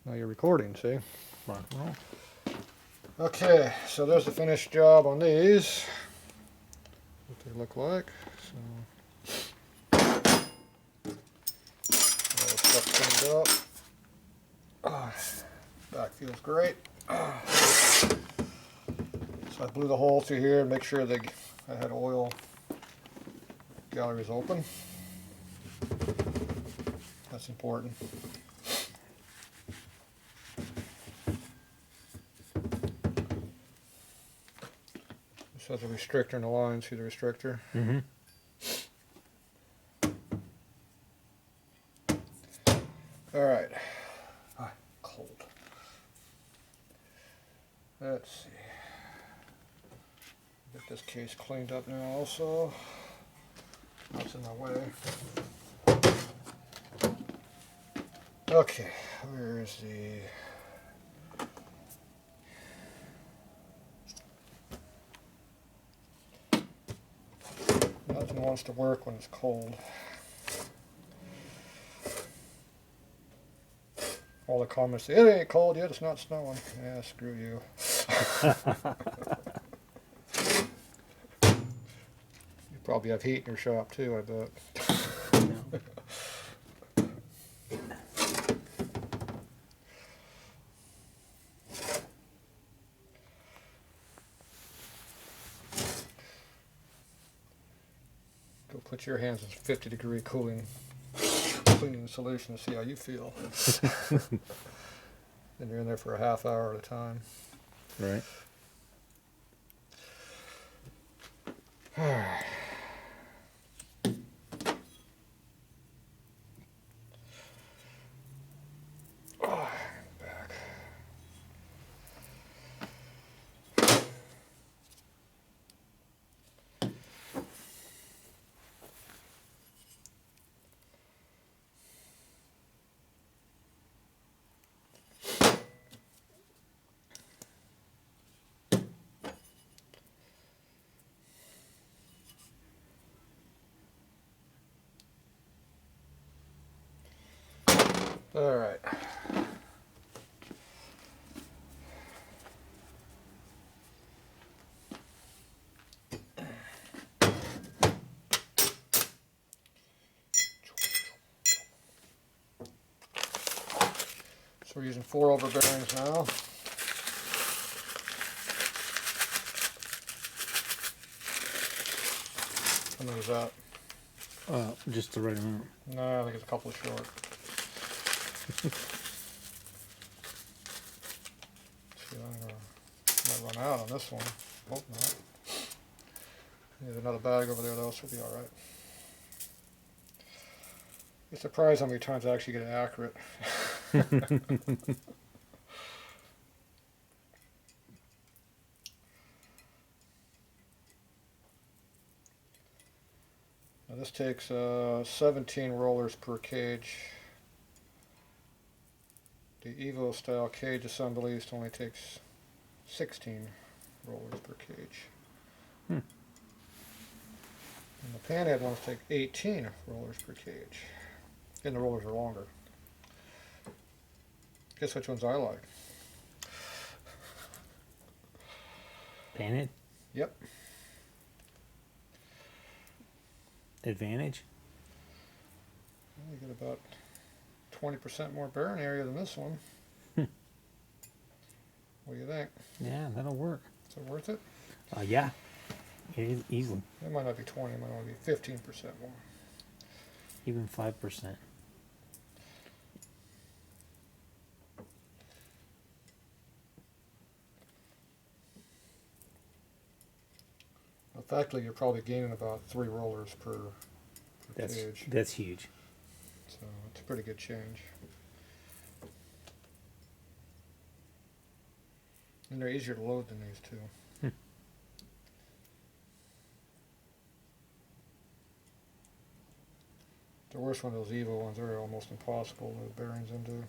Now you're recording, see? Rock and roll. Okay, so there's the finished job on these. What they look like. So, all the stuff cleaned up. Back feels great. So I blew the hole through here and make sure that I had oil galleries open. That's important. This has a restrictor in the line. See the restrictor? Mm-hmm. All right. Cold. Let's see. Get this case cleaned up now also. That's in my way. Okay, where is the... Nothing wants to work when it's cold. All the comments say, it ain't cold yet, it's not snowing. Yeah, screw you. You probably have heat in your shop too, I bet. Go put your hands in 50-degree cleaning solution to see how you feel. Then you're in there for a half hour at a time. Right. Alright. Back. All right. So we're using 4 over bearings now. How many is that? Just the right amount. No, I think it's a couple short. See, I might run out on this one. Hope not. There's another bag over there though, so we'll be alright. You're surprised how many times I actually get it accurate. Now this takes 17 rollers per cage. The Evo style cage assemblies only takes 16 rollers per cage. And the panhead ones take 18 rollers per cage. And the rollers are longer. Guess which ones I like? Painted? Yep. Advantage? You get about 20% more bearing area than this one. What do you think? Yeah, that'll work. Is it worth it? Yeah. It is easily. It might not be 20, it might only be 15% more. Even 5%. Effectively, you're probably gaining about 3 rollers per cage. That's huge. So it's a pretty good change. And they're easier to load than these two. The worst one of those Evo ones, they're almost impossible to load bearings into.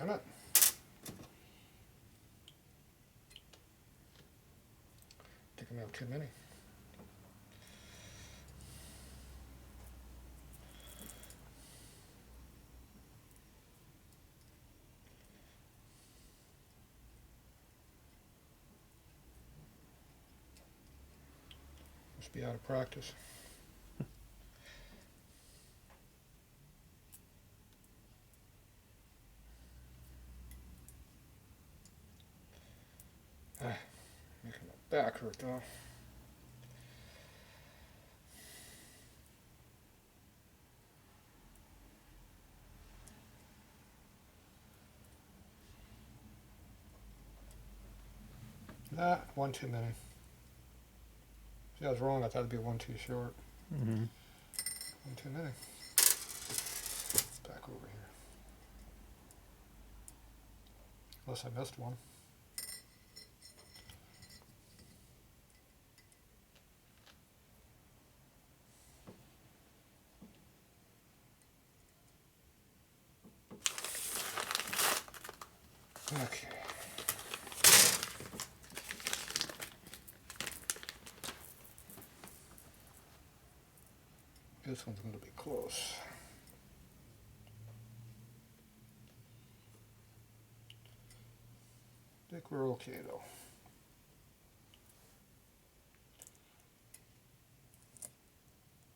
Damn it. I think I may have too many. Must be out of practice. Making my back hurt though. One too many. See, I was wrong. I thought it'd be one too short. Mm-hmm. One too many. Back over here. Unless I missed one. Okay. This one's going to be close. I think we're okay though.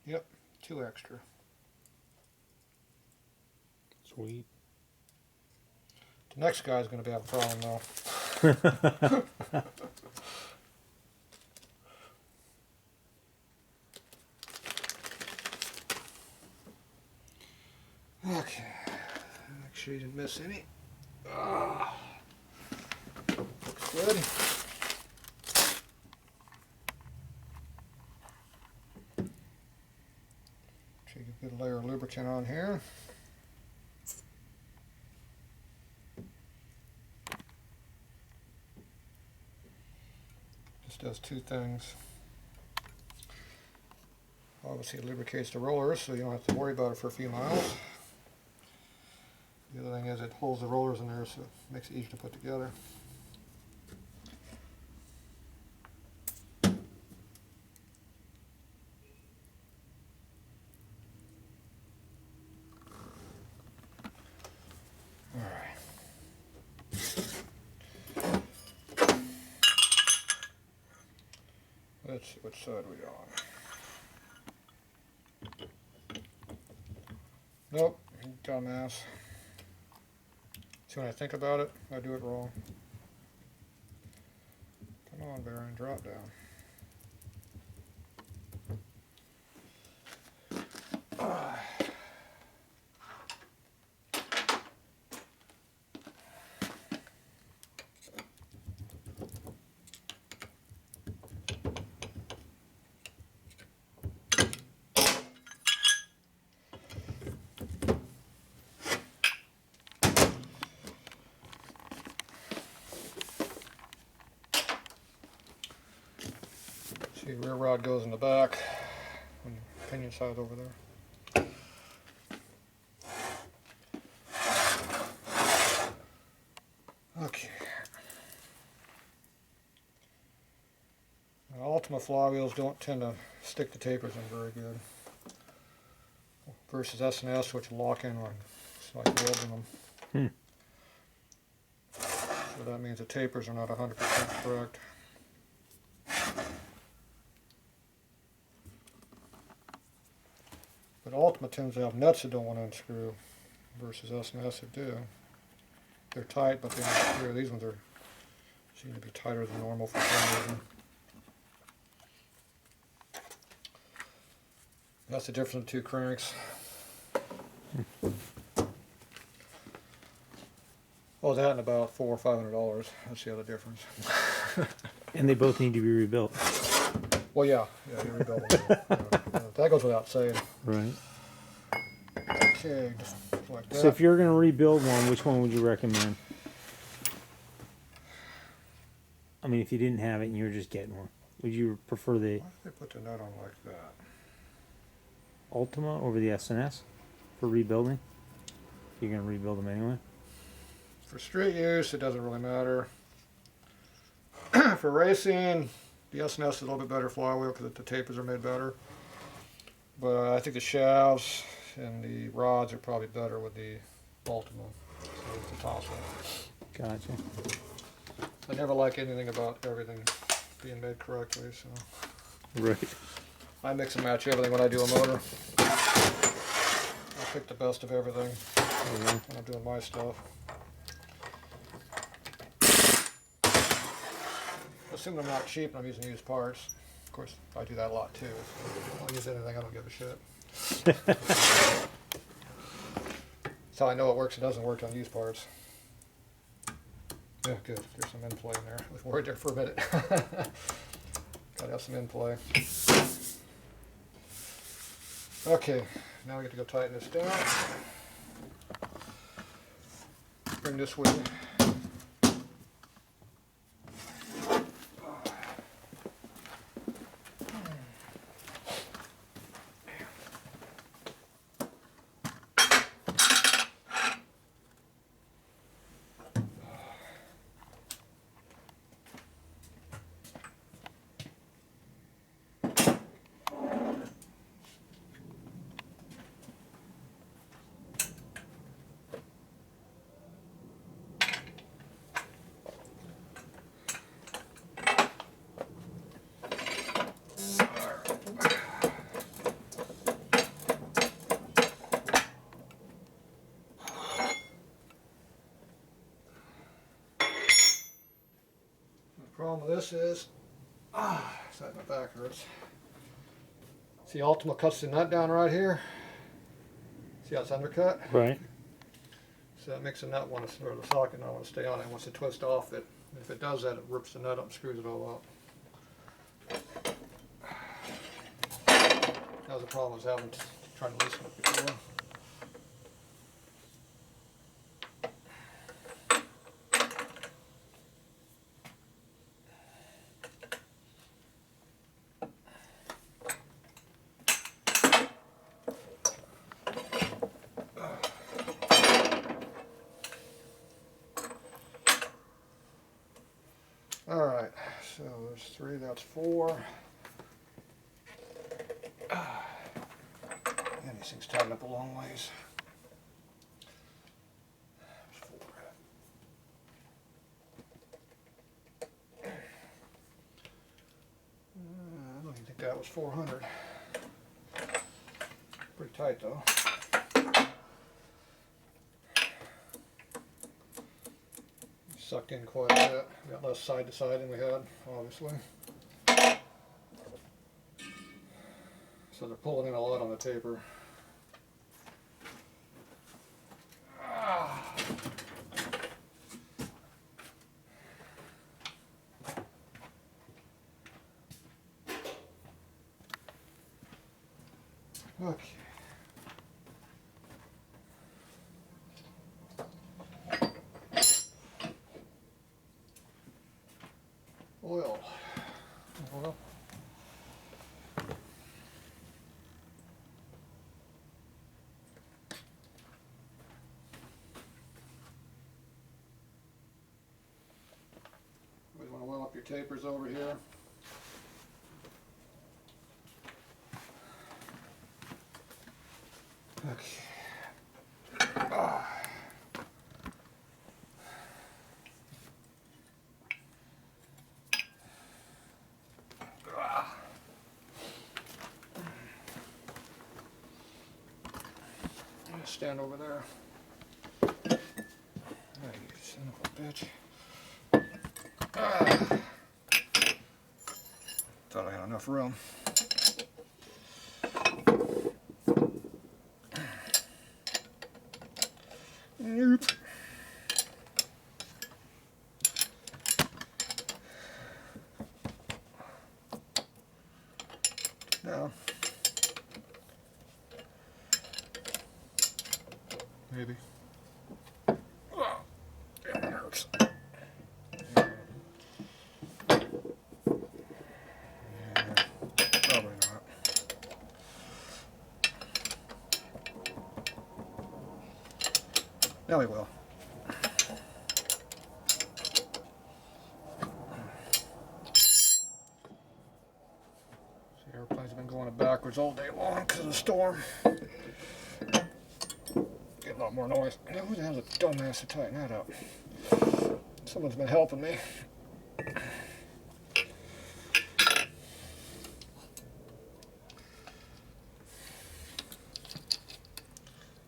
Yep, 2 extra. Sweet. The next guy's going to have a problem though. Okay, make sure you didn't miss any. Looks good. Take a good layer of lubricant on here. This does 2 things. Obviously it lubricates the rollers so you don't have to worry about it for a few miles. The other thing is it holds the rollers in there so it makes it easy to put together. Alright. Let's see, which side are we on? Nope, dumbass. See, when I think about it, I do it wrong. Come on, bearing, drop down. See, rear rod goes in the back when the pinion side's over there. Okay. Now, Ultima flywheels don't tend to stick the tapers in very good. Versus S&S, which lock in on, it's like welding them. So that means the tapers are not 100% correct. But Ultima tends to have nuts that don't want to unscrew versus S&S that do. They're tight, but they don't unscrew. These ones seem to be tighter than normal for some reason. That's the difference in 2 cranks. Oh, that and about $400 or $500. That's the other difference. And they both need to be rebuilt. Well, yeah, you rebuild them. That goes without saying. Right. Okay, just like that. So if you're going to rebuild one, which one would you recommend? I mean, if you didn't have it and you were just getting one, would you prefer the Why did they put the nut on like that? Ultima over the S&S for rebuilding? You're going to rebuild them anyway? For street use, it doesn't really matter. For racing, the S&S is a little bit better flywheel because the tapers are made better. But I think the shafts and the rods are probably better with the Ultima. So it's a toss-up. Gotcha. I never like anything about everything being made correctly, so Right. I mix and match everything when I do a motor. I pick the best of everything when I'm doing my stuff. Assuming I'm not cheap and I'm using used parts. Of course, I do that a lot too. So I'll use anything, I don't give a shit. That's how I know what works and doesn't work on used parts. Yeah, good. There's some in play in there. I was worried there for a minute. Gotta have some in play. Okay, now we get to go tighten this down. Bring this with me. The problem with this is, side my back hurts. See, Ultima cuts the nut down right here. See how it's undercut? Right. So that makes the nut want to, or the socket not want to stay on it. It wants to twist off it. If it does that, it rips the nut up and screws it all up. That was the problem I was having trying to loosen it before. Alright, so there's 3, that's 4. And these things tighten up a long ways. There's 4. I don't even think that was 400. Pretty tight though. Sucked in quite a bit. We got less side to side than we had, obviously. So they're pulling in a lot on the taper. Okay. Oil. Oil. Always want to oil up your tapers over here. Okay. Stand over there. Oh, you son of a bitch. Thought I had enough room. Nope. No. Maybe. Oh, yeah, that hurts. Yeah, probably not. Now we will. Airplanes have been going backwards all day long because of the storm. Get a lot more noise. Now, who the hell's a dumbass to tighten that up? Someone's been helping me.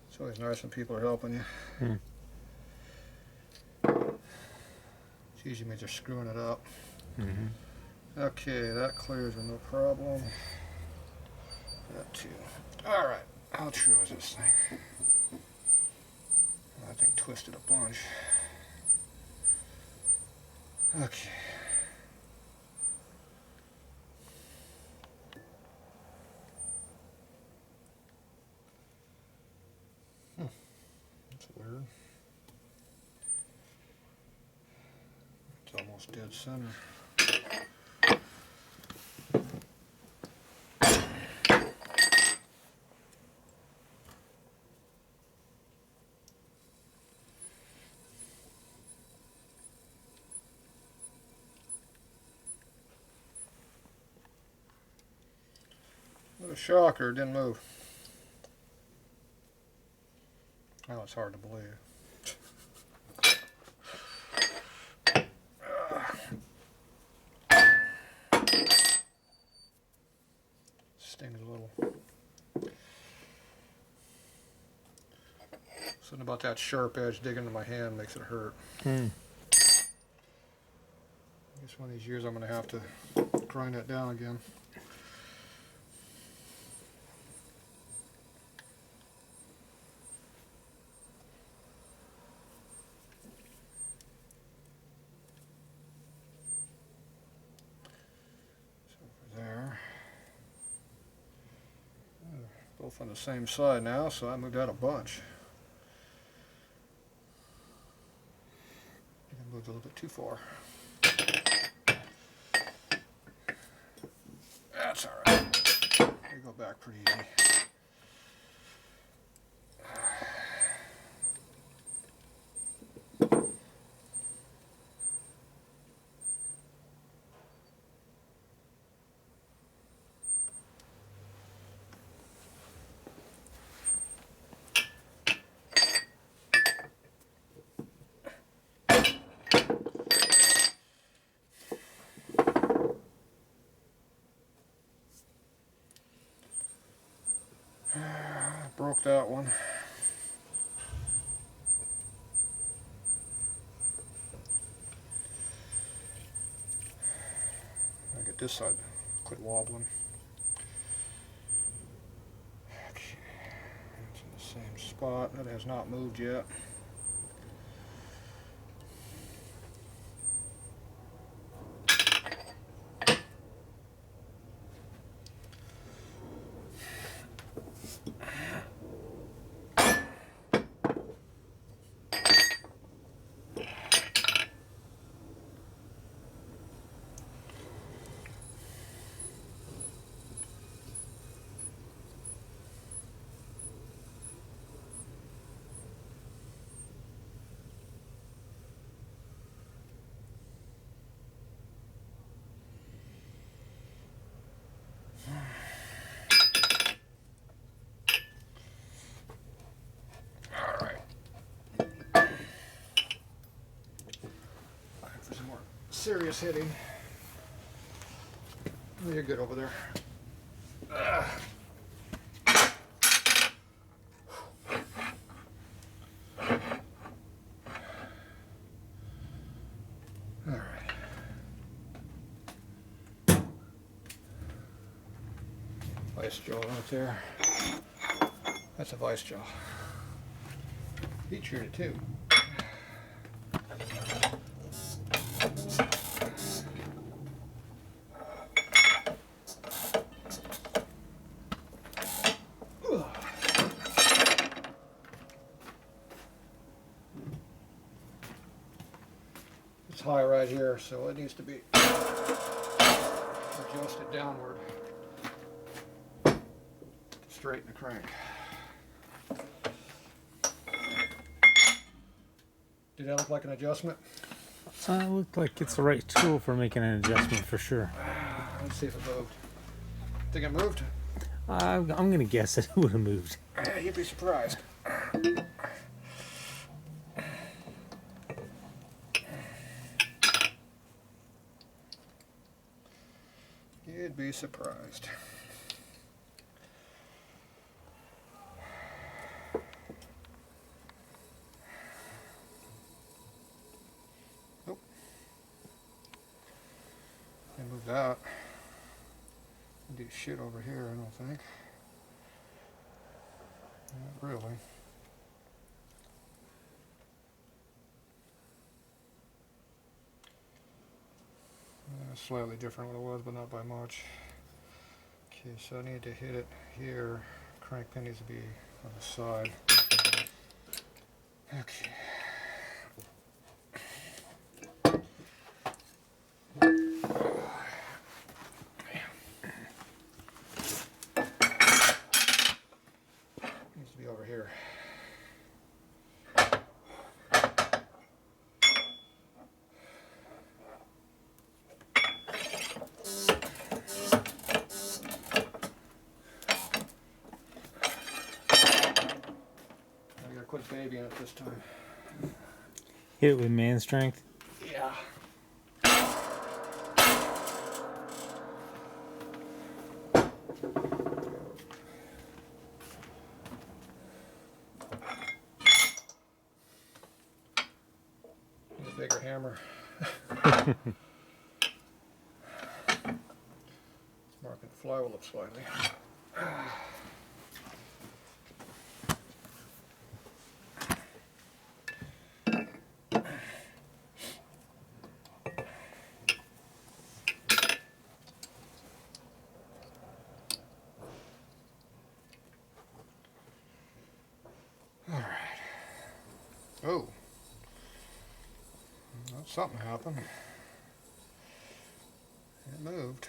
It's always nice when people are helping you. It usually means they're screwing it up. Okay, that clears with no problem. That too. Alright, how true is this thing? That thing twisted a bunch. Okay. That's weird. It's almost dead center. What a shocker, it didn't move. Now it's hard to believe. Stings a little. Something about that sharp edge digging into my hand makes it hurt. I guess one of these years I'm going to have to grind that down again. Both on the same side now, so I moved out a bunch. I moved a little bit too far. That's alright. They go back pretty easy. Broke that one. I get this side quit wobbling. Okay, it's in the same spot. That has not moved yet. Serious hitting. Oh, you're good over there. All right. Vice jaw right there. That's a vice jaw. He chewed it too. It's high right here, so it needs to be adjusted downward to straighten the crank. Did that look like an adjustment? It looked like it's the right tool for making an adjustment for sure. Let's see if it moved. Think it moved? I'm gonna guess that it would have moved. You'd be surprised. You'd be surprised. Nope. Can't move that. Do shit over here, I don't think. Not really. Slightly different what it was, but not by much. Okay, so I need to hit it here. Crank pin needs to be on the side. Okay. Needs to be over here. I gotta quit babying it this time. Hit it with man strength. Yeah. Need a bigger hammer. Marking the flywheel up slightly. Oh, well, something happened. It moved.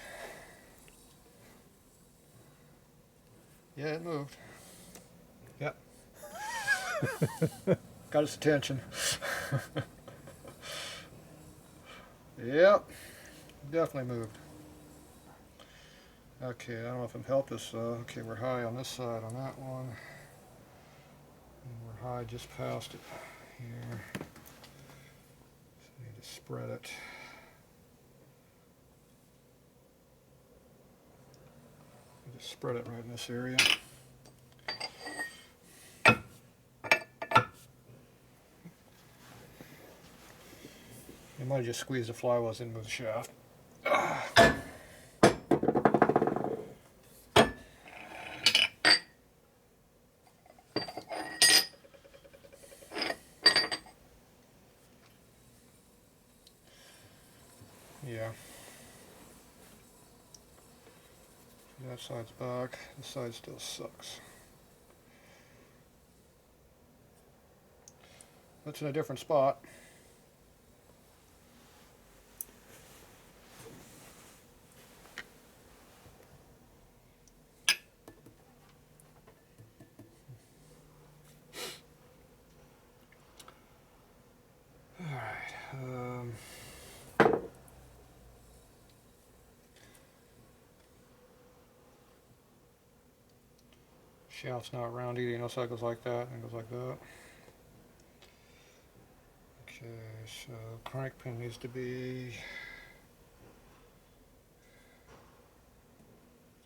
Yeah, it moved. Yep. Got its attention. Yep, definitely moved. Okay, I don't know if I'm helped us. Okay, we're high on this side on that one. And we're high just past it here. So I need to spread it. Just spread it right in this area. You might just squeeze the flywheels in and move the shaft. Yeah. That side's back. This side still sucks. That's in a different spot. Alright. Shaft's not round either, you know, so it goes like that and it goes like that. Okay, so crank pin needs to be,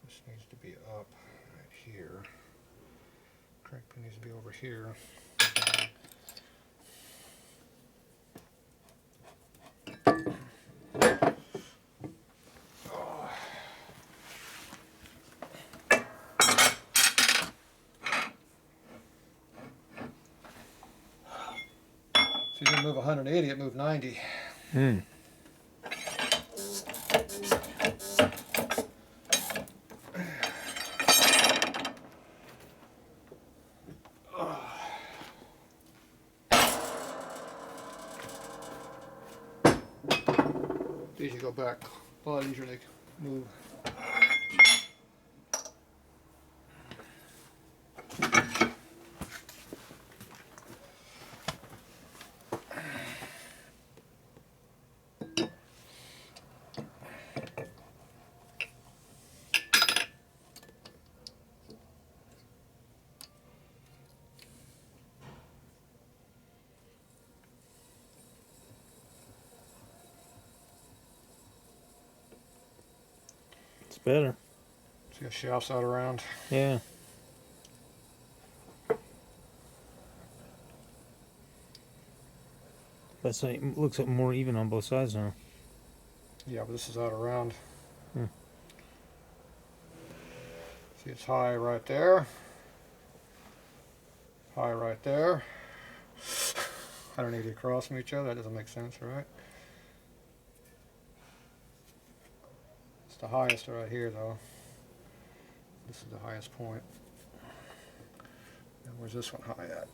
this needs to be up right here. Crank pin needs to be over here. So you didn't move 180, it moved 90. Hmm. These you go back. A lot easier to move. It's better. See the shafts out around. Yeah. That's like, it looks like more even on both sides now. Yeah, but this is out around. Hmm. See, it's high right there. High right there. I don't need to cross from each other. That doesn't make sense, right? It's the highest right here, though. This is the highest point. And where's this one high at?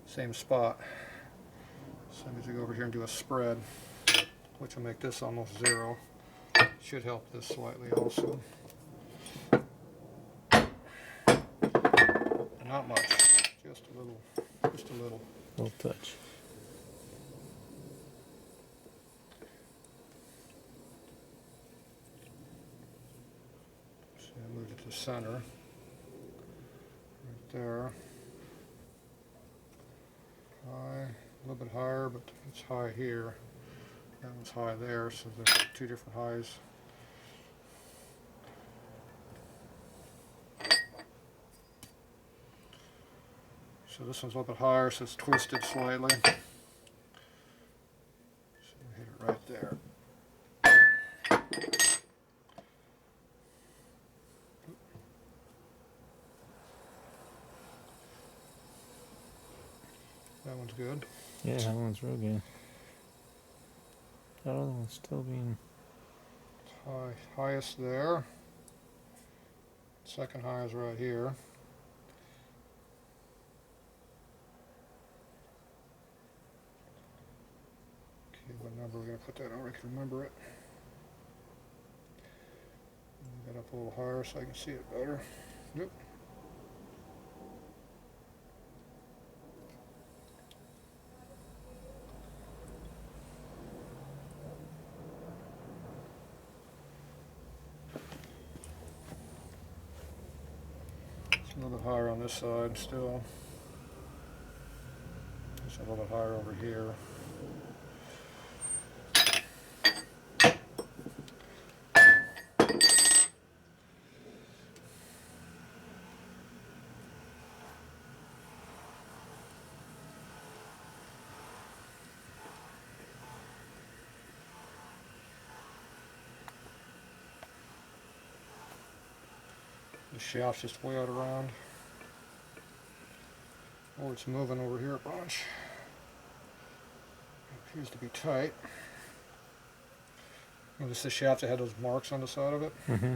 Same spot. So I need to go over here and do a spread, which will make this almost 0. Should help this slightly also. Not much, just a little, just a little. Little touch. So I moved it to center, right there. High, a little bit higher, but it's high here. That one's high there, so there's 2 different highs. So this one's a little bit higher, so it's twisted slightly. So we hit it right there. That one's good. Yeah, that one's real good. That other one's still being... It's highest there. Second high is right here. Okay, what number we're going to put that on? I can remember it. Get up a little higher so I can see it better. Yep. It's a little bit higher on this side still. It's a little bit higher over here. The shaft's just way out around. Oh, it's moving over here a bunch. It appears to be tight. Notice the shaft that had those marks on the side of it. Mm-hmm.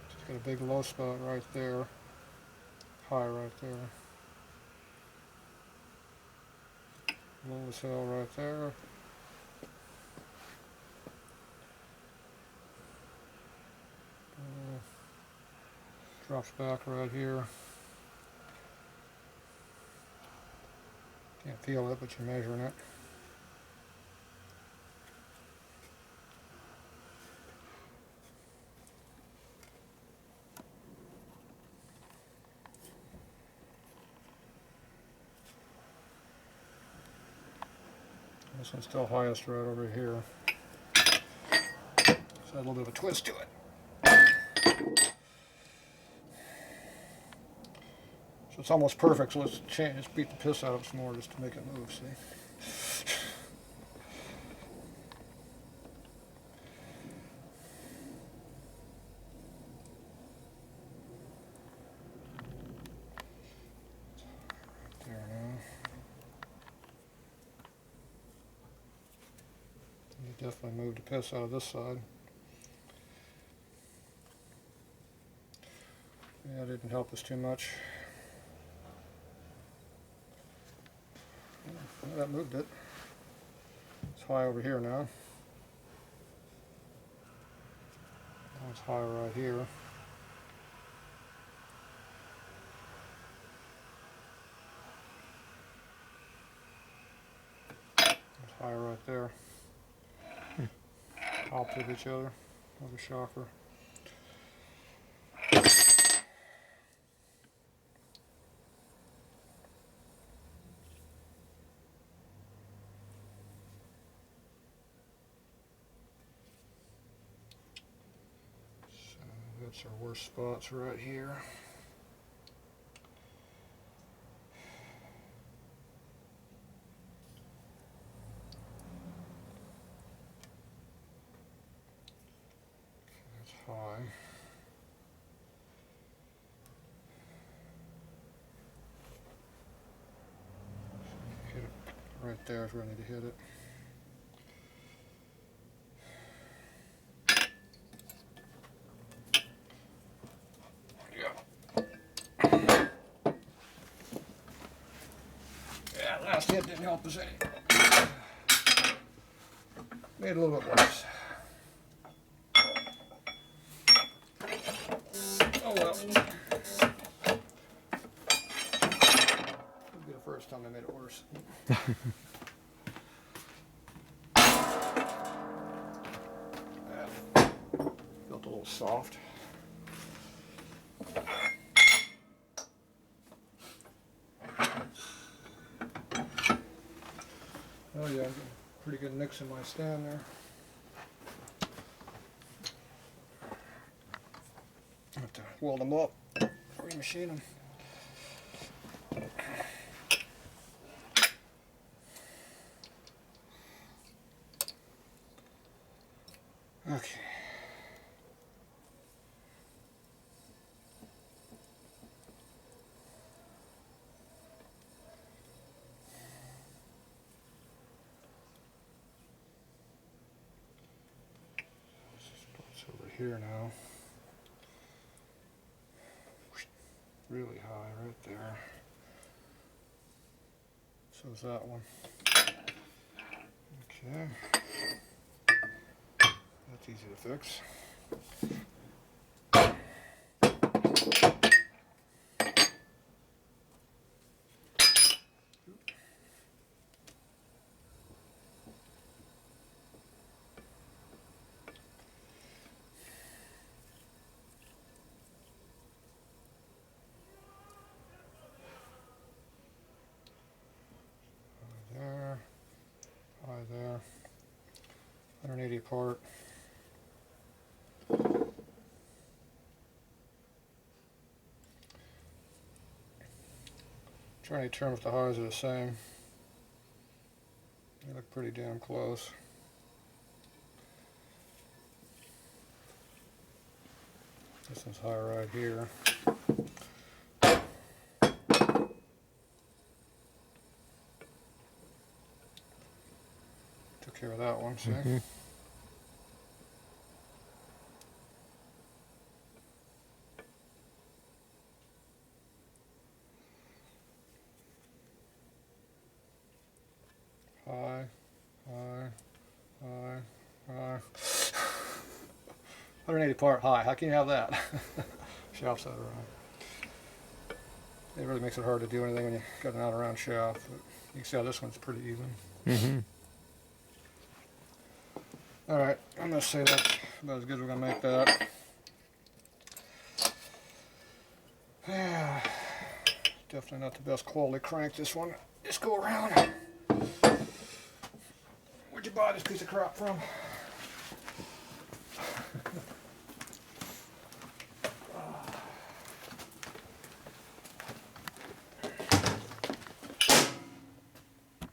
It's got a big low spot right there. High right there. Low as hell right there. Drops back right here. Can't feel it, but you're measuring it. This one's still highest right over here. So a little bit of a twist to it. So it's almost perfect, so let's beat the piss out of it some more just to make it move, see? There now. You definitely moved the piss out of this side. Yeah, it didn't help us too much. Yeah, that moved it. It's high over here now. Now it's high right here. It's high right there. Opposite of each other. Another shocker. That's our worst spots right here. That's high. Hit it right there is where I need to hit it. Yeah, last hit didn't help us any. Made it a little bit worse. Oh well. It'll be the first time I made it worse. Felt a little soft. Oh yeah, I'm getting pretty good nicks in my stand there. I have to weld them up, remachine them. Okay. It's over here now. Really high right there. So is that one. Okay. That's easy to fix. There, high there, 180 apart. Trying to determine if the highs are the same. They look pretty damn close. This one's high right here. Took care of that one, see? Mm-hmm. High, high, high, high. 180 part high. How can you have that? Shaft's out around. It really makes it hard to do anything when you got an out around shaft. But you can see how this one's pretty even. Mm-hmm. All right, I'm gonna say that's about as good as we're gonna make that. Yeah, definitely not the best quality crank. This one. Just go around. Where'd you buy this piece of crap from?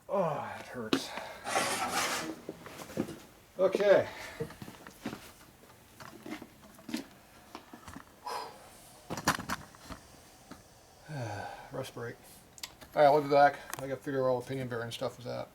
Oh, it hurts. Okay. Rest break. Alright, we'll be back. I gotta figure out all the pinion bearing stuff was at.